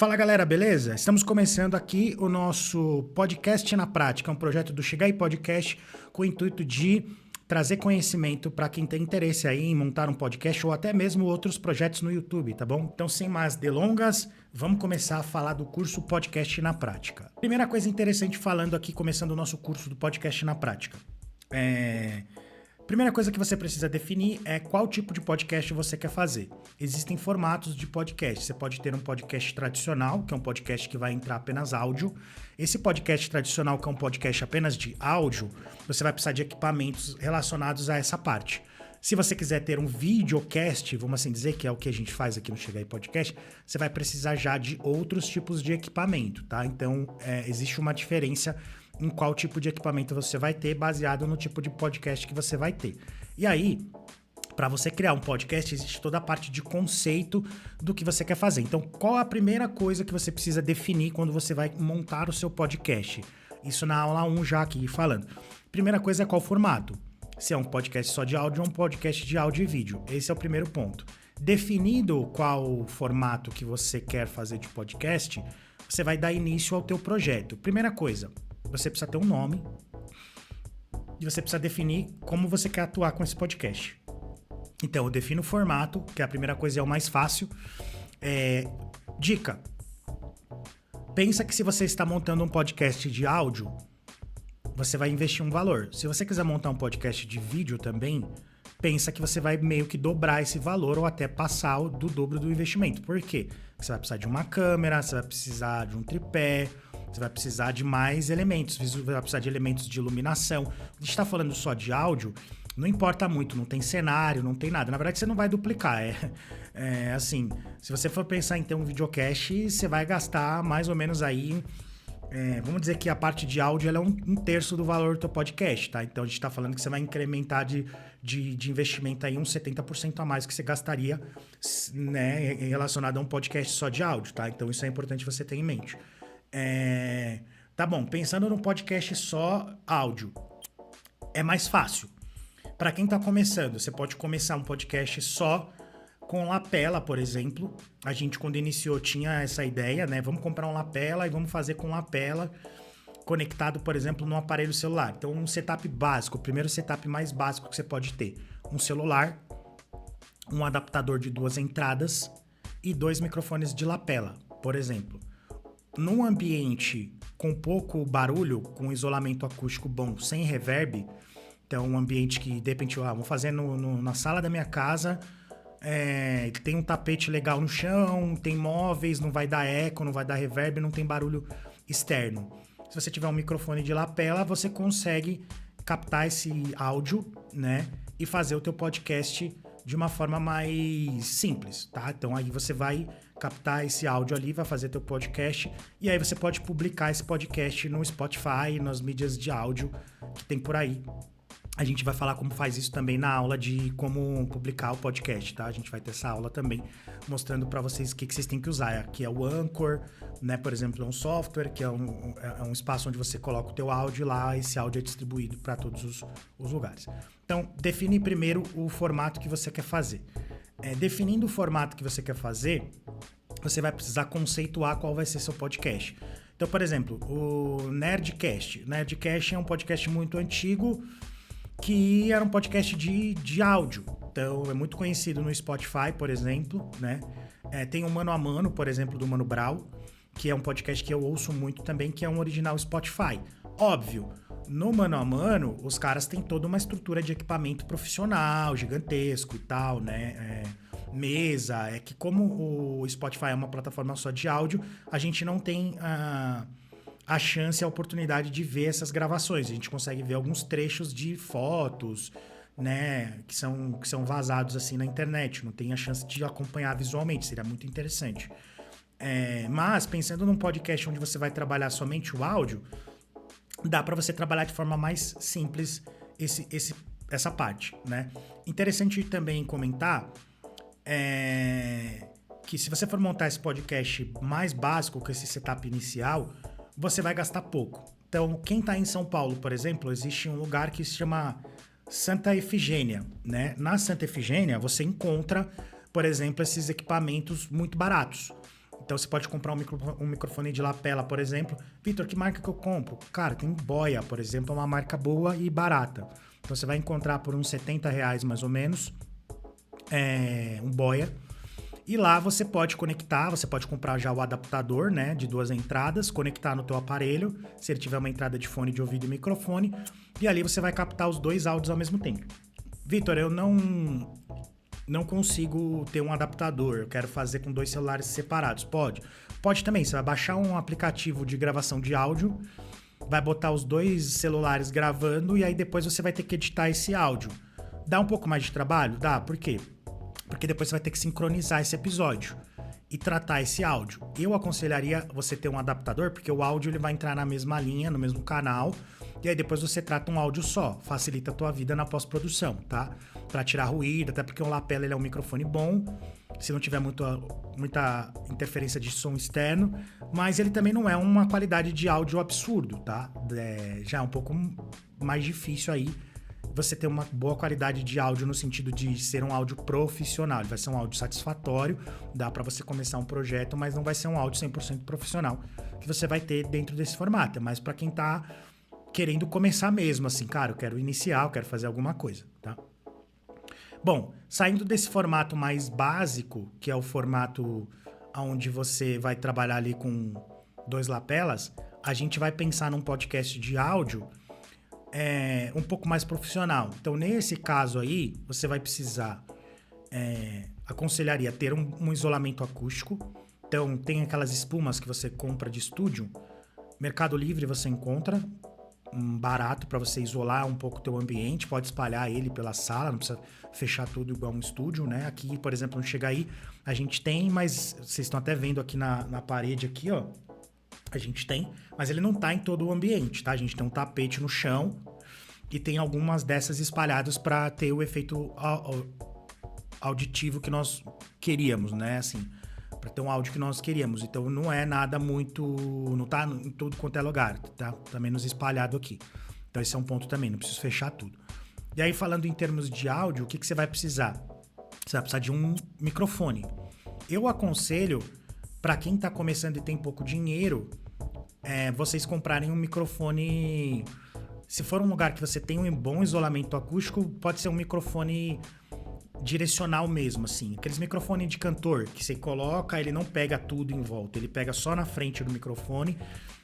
Fala galera, beleza? Estamos começando aqui o nosso Podcast na Prática, um projeto do Chegar aí Podcast com o intuito de trazer conhecimento para quem tem interesse aí em montar um podcast ou até mesmo outros projetos no YouTube, tá bom? Então, sem mais delongas, vamos começar a falar do curso Podcast na Prática. Primeira coisa interessante falando aqui, começando o nosso curso do Podcast na Prática. Primeira coisa que você precisa definir é qual tipo de podcast você quer fazer. Existem formatos de podcast. Você pode ter um podcast tradicional, que é um podcast que vai entrar apenas áudio. Esse podcast tradicional, que é um podcast apenas de áudio, você vai precisar de equipamentos relacionados a essa parte. Se você quiser ter um videocast, vamos assim dizer, que é o que a gente faz aqui no Chega aí Podcast, você vai precisar já de outros tipos de equipamento, tá? Então, existe uma diferença em qual tipo de equipamento você vai ter, baseado no tipo de podcast que você vai ter. E aí, para você criar um podcast, existe toda a parte de conceito do que você quer fazer. Então, qual a primeira coisa que você precisa definir quando você vai montar o seu podcast? Isso na aula 1 já aqui falando. Primeira coisa é qual formato. Se é um podcast só de áudio ou um podcast de áudio e vídeo. Esse é o primeiro ponto. Definido qual formato que você quer fazer de podcast, você vai dar início ao teu projeto. Primeira coisa, você precisa ter um nome e você precisa definir como você quer atuar com esse podcast. Então, eu defino o formato, que é a primeira coisa, é o mais fácil. Dica. Pensa que se você está montando um podcast de áudio, você vai investir um valor. Se você quiser montar um podcast de vídeo também, pensa que você vai meio que dobrar esse valor ou até passar do dobro do investimento. Por quê? Você vai precisar de uma câmera, você vai precisar de um tripé, você vai precisar de mais elementos, vai precisar de elementos de iluminação. A gente está falando só de áudio, não importa muito, não tem cenário, não tem nada. Na verdade, você não vai duplicar. Assim, se você for pensar em ter um videocast, você vai gastar mais ou menos aí... vamos dizer que a parte de áudio ela é um terço do valor do teu podcast, tá? Então, a gente tá falando que você vai incrementar de investimento aí uns 70% a mais que você gastaria, né, relacionado a um podcast só de áudio, tá? Então, isso é importante você ter em mente. Tá bom, pensando num podcast só áudio, é mais fácil. Para quem tá começando, você pode começar um podcast só com lapela, por exemplo. A gente, quando iniciou, tinha essa ideia, né? Vamos comprar um lapela e vamos fazer com lapela conectado, por exemplo, no aparelho celular. Então, um setup básico, o primeiro setup mais básico que você pode ter. Um celular, um adaptador de 2 entradas e 2 microfones de lapela, por exemplo. Num ambiente com pouco barulho, com isolamento acústico bom, sem reverb, então um ambiente que, de repente, vou fazer na sala da minha casa, tem um tapete legal no chão, tem móveis, não vai dar eco, não vai dar reverb, não tem barulho externo. Se você tiver um microfone de lapela, você consegue captar esse áudio, né, e fazer o teu podcast de uma forma mais simples, tá? Então aí você vai captar esse áudio ali, vai fazer teu podcast e aí você pode publicar esse podcast no Spotify, nas mídias de áudio que tem por aí. A gente vai falar como faz isso também na aula de como publicar o podcast, tá? A gente vai ter essa aula também mostrando para vocês o que vocês têm que usar. Aqui é o Anchor, né? Por exemplo, é um software que é um espaço onde você coloca o teu áudio lá, esse áudio é distribuído para todos os lugares. Então, define primeiro o formato que você quer fazer. Definindo o formato que você quer fazer, você vai precisar conceituar qual vai ser seu podcast. Então, por exemplo, o Nerdcast. O Nerdcast é um podcast muito antigo, que era um podcast de áudio. Então, é muito conhecido no Spotify, por exemplo, né? Tem o Mano a Mano, por exemplo, do Mano Brown, que é um podcast que eu ouço muito também, que é um original Spotify. Óbvio, no Mano a Mano, os caras têm toda uma estrutura de equipamento profissional, gigantesco e tal, né? Mesa, que como o Spotify é uma plataforma só de áudio, a gente não tem a chance e a oportunidade de ver essas gravações. A gente consegue ver alguns trechos de fotos, né, que são vazados assim na internet. Não tem a chance de acompanhar visualmente, seria muito interessante. Mas, pensando num podcast onde você vai trabalhar somente o áudio, dá para você trabalhar de forma mais simples essa parte, né? Interessante também comentar que se você for montar esse podcast mais básico, com esse setup inicial, você vai gastar pouco. Então, quem está em São Paulo, por exemplo, existe um lugar que se chama Santa Efigênia, né? Na Santa Efigênia, você encontra, por exemplo, esses equipamentos muito baratos. Então você pode comprar um microfone de lapela, por exemplo. Vitor, que marca que eu compro? Cara, tem Boya, por exemplo, é uma marca boa e barata. Então você vai encontrar por uns R$70 mais ou menos um Boya. E lá você pode conectar, você pode comprar já o adaptador, né, de 2 entradas, conectar no teu aparelho, se ele tiver uma entrada de fone de ouvido e microfone, e ali você vai captar os 2 áudios ao mesmo tempo. Vitor, eu não consigo ter um adaptador, eu quero fazer com 2 celulares separados. Pode? Pode também, você vai baixar um aplicativo de gravação de áudio, vai botar os 2 celulares gravando e aí depois você vai ter que editar esse áudio. Dá um pouco mais de trabalho? Dá, por quê? Porque depois você vai ter que sincronizar esse episódio e tratar esse áudio. Eu aconselharia você ter um adaptador, porque o áudio ele vai entrar na mesma linha, no mesmo canal, e aí depois você trata um áudio só. Facilita a tua vida na pós-produção, tá? Pra tirar ruído, até porque o lapela ele é um microfone bom, se não tiver muita interferência de som externo, mas ele também não é uma qualidade de áudio absurdo, tá? Já é um pouco mais difícil aí você ter uma boa qualidade de áudio no sentido de ser um áudio profissional. Ele vai ser um áudio satisfatório, dá para você começar um projeto, mas não vai ser um áudio 100% profissional que você vai ter dentro desse formato. É mais para quem tá querendo começar mesmo, assim, cara, eu quero iniciar, eu quero fazer alguma coisa, tá? Bom, saindo desse formato mais básico, que é o formato onde você vai trabalhar ali com 2 lapelas, a gente vai pensar num podcast de áudio um pouco mais profissional. Então, nesse caso aí, você vai precisar, aconselharia ter um isolamento acústico. Então, tem aquelas espumas que você compra de estúdio. Mercado Livre você encontra, barato para você isolar um pouco o teu ambiente. Pode espalhar ele pela sala, não precisa fechar tudo igual um estúdio, né? Aqui, por exemplo, no Chega Aí, a gente tem, mas vocês estão até vendo aqui na parede aqui, ó. A gente tem, mas ele não tá em todo o ambiente, tá? A gente tem um tapete no chão e tem algumas dessas espalhadas para ter o efeito auditivo que nós queríamos, né? Assim, para ter um áudio que nós queríamos. Então não é nada muito, não tá em tudo quanto é lugar, tá? Tá menos espalhado aqui. Então esse é um ponto também, não preciso fechar tudo. E aí falando em termos de áudio, o que você vai precisar? Você vai precisar de um microfone. Eu aconselho, para quem tá começando e tem pouco dinheiro, vocês comprarem um microfone. Se for um lugar que você tem um bom isolamento acústico, pode ser um microfone direcional mesmo, assim. Aqueles microfones de cantor que você coloca, ele não pega tudo em volta, ele pega só na frente do microfone.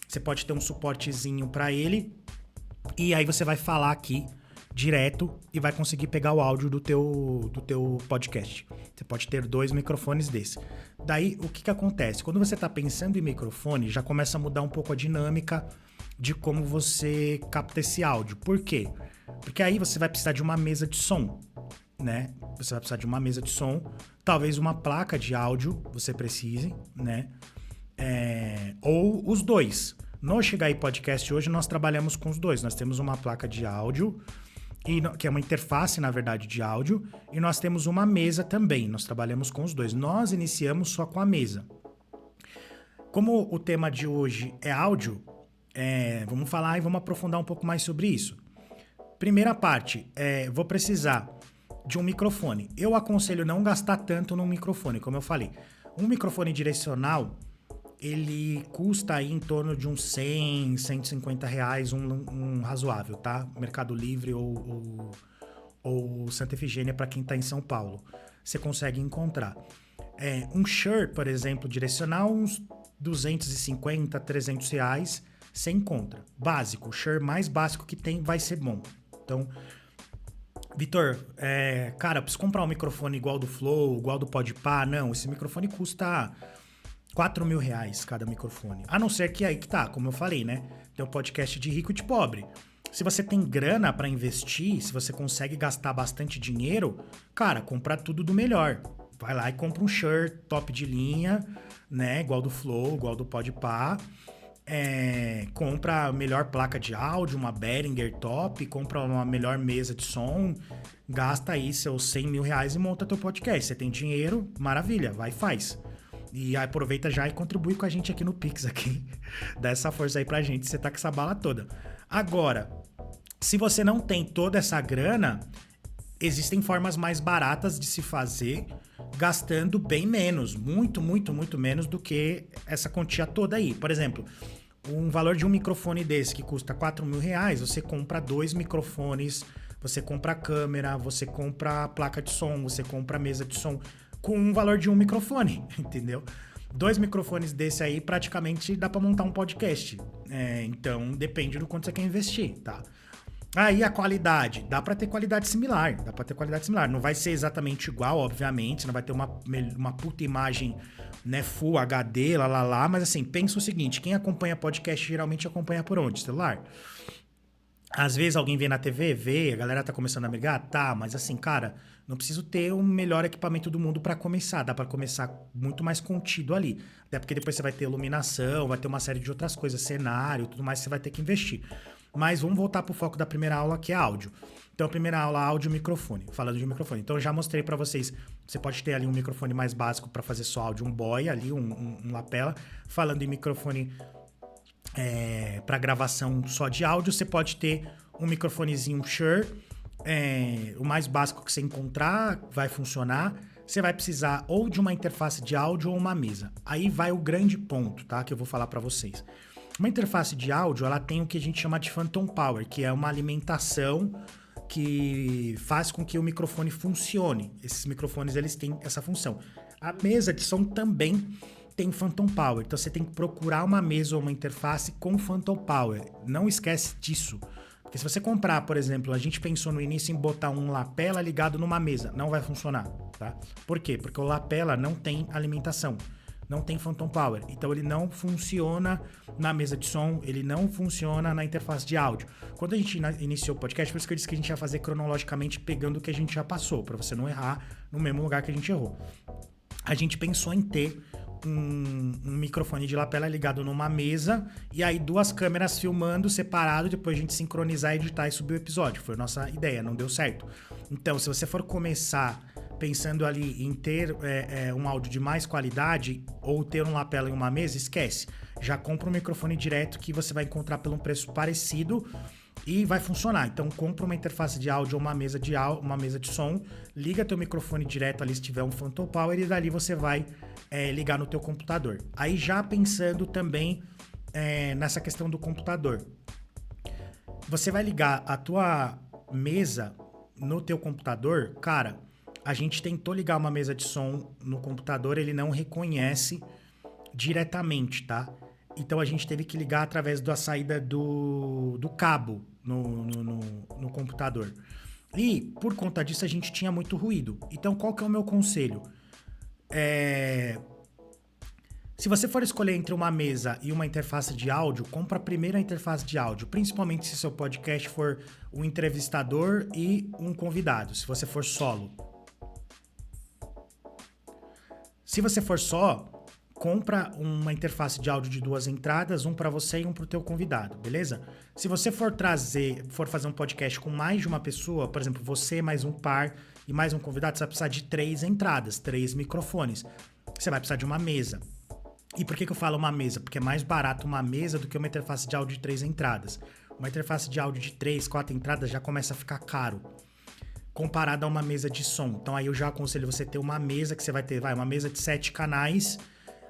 Você pode ter um suportezinho para ele e aí você vai falar aqui direto e vai conseguir pegar o áudio do teu podcast. Você pode ter 2 microfones desse. Daí, o que acontece? Quando você está pensando em microfone, já começa a mudar um pouco a dinâmica de como você capta esse áudio. Por quê? Porque aí você vai precisar de uma mesa de som, né? Você vai precisar de uma mesa de som, talvez uma placa de áudio você precise, né? Ou os 2. No Chega Aí Podcast hoje nós trabalhamos com os 2. Nós temos uma placa de áudio, que é uma interface, na verdade, de áudio, e nós temos uma mesa também. Nós trabalhamos com os 2. Nós iniciamos só com a mesa. Como o tema de hoje é áudio, vamos falar e vamos aprofundar um pouco mais sobre isso. Primeira parte, vou precisar de um microfone. Eu aconselho não gastar tanto no microfone, como eu falei. Um microfone direcional, ele custa aí em torno de uns 100, 150 reais, um razoável, tá? Mercado Livre ou Santa Efigênia para quem tá em São Paulo. Você consegue encontrar. Um Shure, por exemplo, direcional, uns 250, 300 reais, você encontra. Básico, o Shure mais básico que tem vai ser bom. Então, Vitor, cara, eu preciso comprar um microfone igual do Flow, igual do Podpah. Não, esse microfone custa R$4.000 cada microfone. A não ser que aí que tá, como eu falei, né? Tem um podcast de rico e de pobre. Se você tem grana pra investir, se você consegue gastar bastante dinheiro, cara, compra tudo do melhor. Vai lá e compra um Shure top de linha, né? Igual do Flow, igual do Podpah. Compra a melhor placa de áudio, uma Behringer top, compra uma melhor mesa de som, gasta aí seus R$100.000 e monta teu podcast. Você tem dinheiro, maravilha, vai e faz. E aproveita já e contribui com a gente aqui no Pix, aqui. Dá essa força aí pra gente, você tá com essa bala toda. Agora, se você não tem toda essa grana, existem formas mais baratas de se fazer, gastando bem menos, muito, muito, muito menos do que essa quantia toda aí. Por exemplo, um valor de um microfone desse que custa R$4.000, você compra 2 microfones, você compra câmera, você compra placa de som, você compra mesa de som, com um valor de um microfone, entendeu? 2 microfones desse aí praticamente dá pra montar um podcast. Então depende do quanto você quer investir, tá? Aí a qualidade, dá pra ter qualidade similar, não vai ser exatamente igual, obviamente, não vai ter uma puta imagem, né, Full HD, mas assim, pensa o seguinte, quem acompanha podcast geralmente acompanha por onde? Celular. Às vezes alguém vê na TV, a galera tá começando a brigar, tá, mas assim, cara, não preciso ter o melhor equipamento do mundo pra começar, dá pra começar muito mais contido ali, até porque depois você vai ter iluminação, vai ter uma série de outras coisas, cenário, tudo mais, você vai ter que investir. Mas vamos voltar pro foco da primeira aula, que é áudio. Então, a primeira aula, áudio e microfone, falando de microfone. Então, eu já mostrei pra vocês, você pode ter ali um microfone mais básico pra fazer só áudio, um boy ali, um lapela. Falando em microfone para gravação só de áudio, você pode ter um microfonezinho Shure, o mais básico que você encontrar, vai funcionar. Você vai precisar ou de uma interface de áudio ou uma mesa. Aí vai o grande ponto, tá? Que eu vou falar para vocês. Uma interface de áudio, ela tem o que a gente chama de Phantom Power, que é uma alimentação que faz com que o microfone funcione. Esses microfones, eles têm essa função. A mesa de som também tem Phantom Power. Então você tem que procurar uma mesa ou uma interface com Phantom Power. Não esquece disso. Porque se você comprar, por exemplo, a gente pensou no início em botar um lapela ligado numa mesa. Não vai funcionar, tá? Por quê? Porque o lapela não tem alimentação. Não tem Phantom Power. Então ele não funciona na mesa de som, ele não funciona na interface de áudio. Quando a gente iniciou o podcast, por isso que eu disse que a gente ia fazer cronologicamente pegando o que a gente já passou, para você não errar no mesmo lugar que a gente errou. A gente pensou em ter um microfone de lapela ligado numa mesa e aí 2 câmeras filmando separado, depois a gente sincronizar, editar e subir o episódio. Foi a nossa ideia, não deu certo. Então, se você for começar pensando ali em ter um áudio de mais qualidade ou ter um lapela em uma mesa, esquece. Já compra um microfone direto que você vai encontrar por um preço parecido e vai funcionar. Então, compra uma interface de áudio ou uma mesa de som, liga teu microfone direto ali se tiver um Phantom Power e dali você vai ligar no teu computador. Aí já pensando também nessa questão do computador. Você vai ligar a tua mesa no teu computador, cara, a gente tentou ligar uma mesa de som no computador, ele não reconhece diretamente, tá? Então a gente teve que ligar através da saída do cabo no computador. E por conta disso a gente tinha muito ruído. Então qual que é o meu conselho? Se você for escolher entre uma mesa e uma interface de áudio, compra primeiro a interface de áudio, principalmente se seu podcast for um entrevistador e um convidado, se você for solo. Se você for só, compra uma interface de áudio de 2 entradas, um para você e um para o teu convidado, beleza? Se você for fazer um podcast com mais de uma pessoa, por exemplo, você mais um par e mais um convidado, você vai precisar de 3 entradas, 3 microfones. Você vai precisar de uma mesa. E por que eu falo uma mesa? Porque é mais barato uma mesa do que uma interface de áudio de 3 entradas. Uma interface de áudio de 3, 4 entradas já começa a ficar caro, comparado a uma mesa de som. Então aí eu já aconselho você ter uma mesa que você vai ter, uma mesa de 7 canais,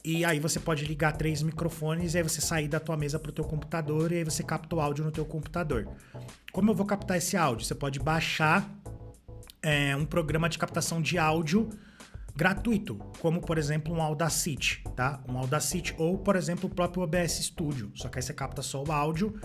e aí você pode ligar 3 microfones, e aí você sair da tua mesa pro teu computador, e aí você capta o áudio no teu computador. Como eu vou captar esse áudio? Você pode baixar um programa de captação de áudio gratuito, como por exemplo um Audacity, tá? Um Audacity ou, por exemplo, o próprio OBS Studio. Só que aí você capta só o áudio